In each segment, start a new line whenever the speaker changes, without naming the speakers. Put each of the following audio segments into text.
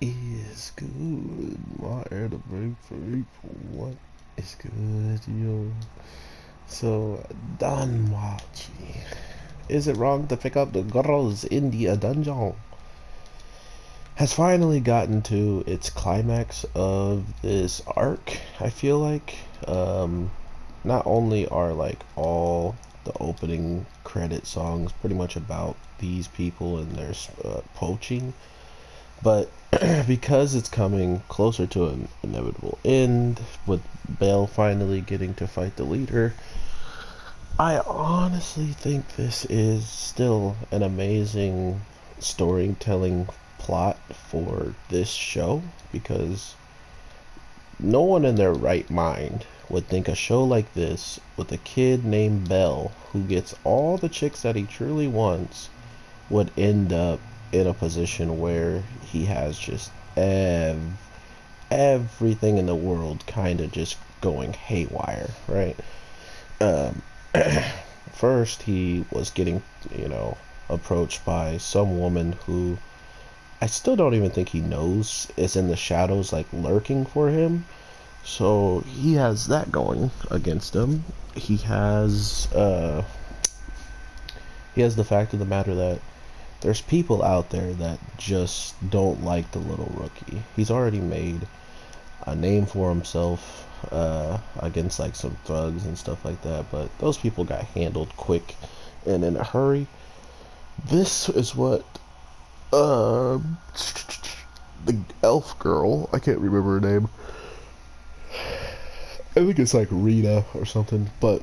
Is good, my anime people. What is good, yo? So, Danmachi. Is it wrong to pick up the girls in the dungeon? Has finally gotten to its climax of this arc, I feel like. Not only are like all the opening credit songs pretty much about these people and their poaching, but because it's coming closer to an inevitable end, with Belle finally getting to fight the leader, I honestly think this is still an amazing storytelling plot for this show, because no one in their right mind would think a show like this with a kid named Belle who gets all the chicks that he truly wants would end up in a position where he has just everything in the world kind of just going haywire, right? Um, First, he was getting, approached by some woman who I still don't even think he knows is in the shadows, like lurking for him. So he has that going against him. He has, uh, he has the fact of the matter that there's people out there that just don't like the little rookie. He's already made a name for himself against like some thugs and stuff like that, but those people got handled quick and in a hurry. This is what uh, the elf girl, I can't remember her name. I think it's like Rita or something, but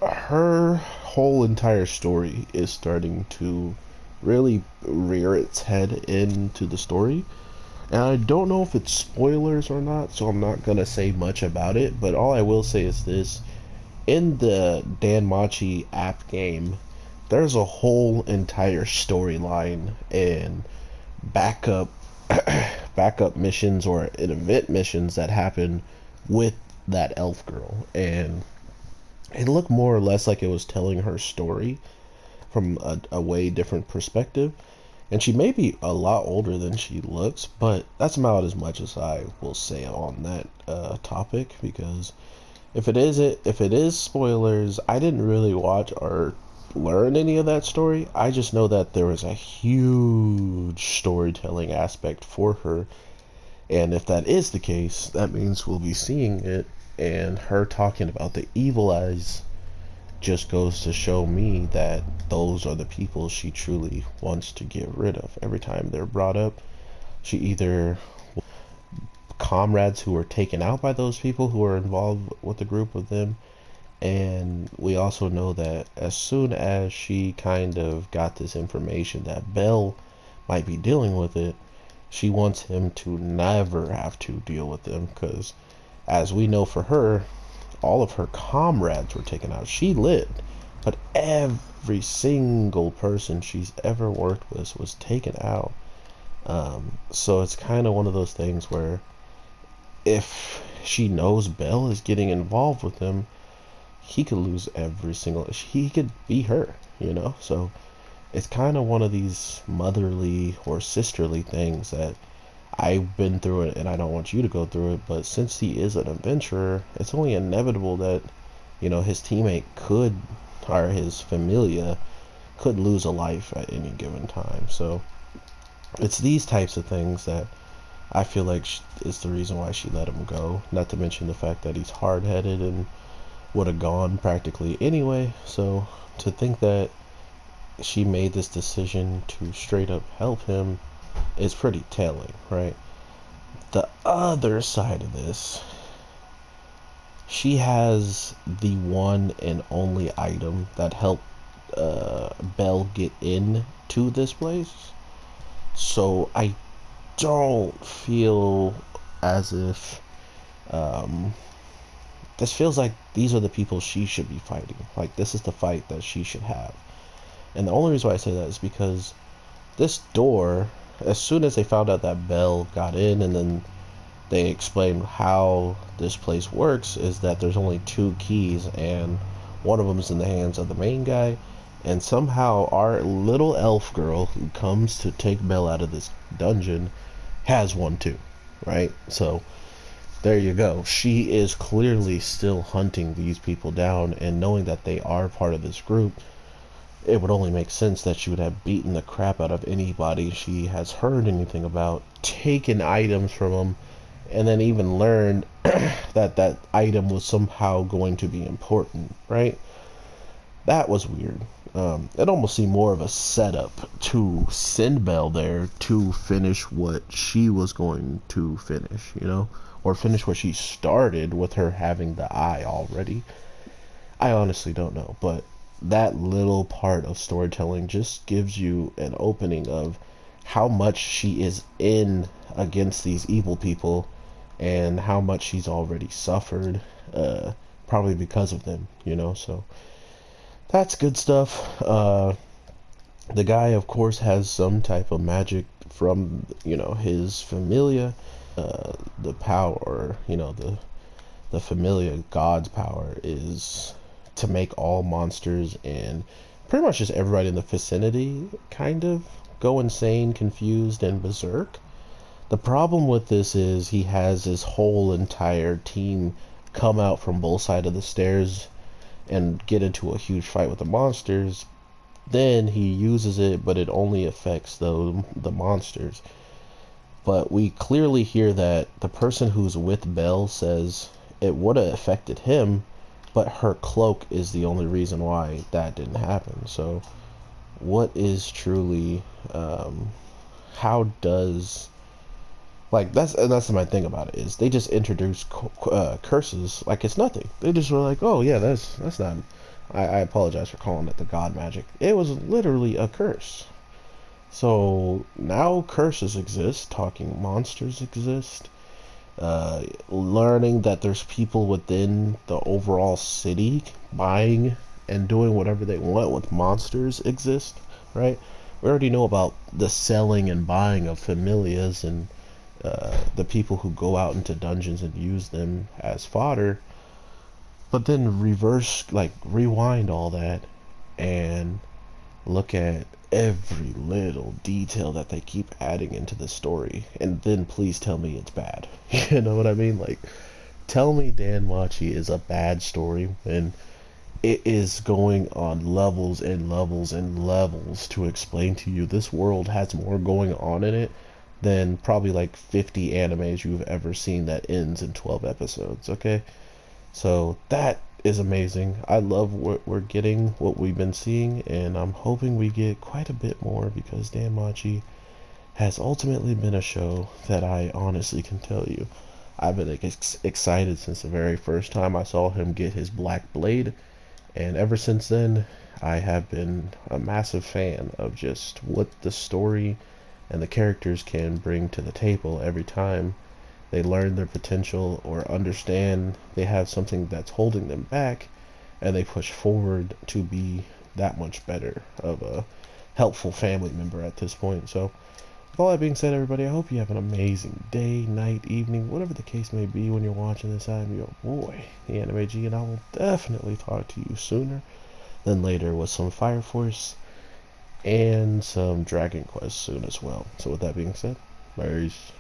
her whole entire story is starting to really rear its head into the story. And I don't know if it's spoilers or not, so I'm not gonna say much about it, but all I will say is this. In the Danmachi app game, there's a whole entire storyline and backup backup missions or event missions that happen with that elf girl, and it looked more or less like it was telling her story from a way different perspective. And she may be a lot older than she looks, but that's about as much as I will say on that topic. Because if it is spoilers, I didn't really watch or learn any of that story. I just know that there was a huge storytelling aspect for her, and if that is the case, that means we'll be seeing it. And her talking about the evil eyes just goes to show me that those are the people she truly wants to get rid of. Every time they're brought up, she either comrades who were taken out by those people who are involved with a group of them. And we also know that as soon as she kind of got this information that Belle might be dealing with it, she wants him to never have to deal with them, because as we know, for her, all of her comrades were taken out. She lived, but every single person she's ever worked with was taken out. So it's kind of one of those things where if she knows Belle is getting involved with him, he could lose every single. He could be her, you know. So it's kind of one of these motherly or sisterly things that I've been through it, and I don't want you to go through it. But since he is an adventurer, it's only inevitable that his teammate could, or his familia could lose a life at any given time. So it's these types of things that I feel like is the reason why she let him go. Not to mention the fact that he's hard-headed and would have gone practically anyway. So to think that she made this decision to straight up help him is pretty telling, right? The other side of this, she has the one and only item that helped Belle get in to this place. So I don't feel as if um, this feels like these are the people she should be fighting. Like, this is the fight that she should have. And the only reason why I say that is because this door, as soon as they found out that Belle got in, and then they explained how this place works, is that there's only two keys, and one of them is in the hands of the main guy, and somehow our little elf girl who comes to take Belle out of this dungeon has one too, right? So there you go. She is clearly still hunting these people down, and knowing that they are part of this group, it would only make sense that she would have beaten the crap out of anybody she has heard anything about, taken items from them, and then even learned that that item was somehow going to be important, right? That was weird. It almost seemed more of a setup to send Belle there to finish what she was going to finish, you know? Or finish what she started with her having the eye already. I honestly don't know, but that little part of storytelling just gives you an opening of how much she is in against these evil people and how much she's already suffered, probably because of them, you know? So that's good stuff. The guy, of course, has some type of magic from, you know, his familia. The power, you know, the familia, God's power, is to make all monsters and pretty much just everybody in the vicinity kind of go insane, confused, and berserk. The problem with this is he has his whole entire team come out from both sides of the stairs and get into a huge fight with the monsters. Then he uses it, but it only affects the monsters. But we clearly hear that the person who's with Belle says it would have affected him, but her cloak is the only reason why that didn't happen. So what is truly, how does, like, that's my thing about it, is they just introduce curses like it's nothing. They just were like, oh yeah, that's not, I apologize for calling it the god magic. It was literally a curse. So now curses exist, talking monsters exist, learning that there's people within the overall city buying and doing whatever they want with monsters exist, right? We already know about the selling and buying of familias and the people who go out into dungeons and use them as fodder, but then reverse, like rewind all that and look at every little detail that they keep adding into the story, and then please tell me it's bad. You know what I mean? Like, tell me Danmachi is a bad story when it is going on levels and levels and levels to explain to you this world has more going on in it than probably like 50 animes you've ever seen that ends in 12 episodes, okay? So that is amazing. I love what we're getting, what we've been seeing, and I'm hoping we get quite a bit more, because Danmachi has ultimately been a show that I honestly can tell you I've been excited since the very first time I saw him get his black blade, and ever since then I have been a massive fan of just what the story and the characters can bring to the table every time they learn their potential or understand they have something that's holding them back, and they push forward to be that much better of a helpful family member at this point. So with all that being said, everybody, I hope you have an amazing day, night, evening, whatever the case may be when you're watching this. I'm your boy, the Anime G, and I will definitely talk to you sooner than later with some Fire Force and some Dragon Quest soon as well. So with that being said, peace.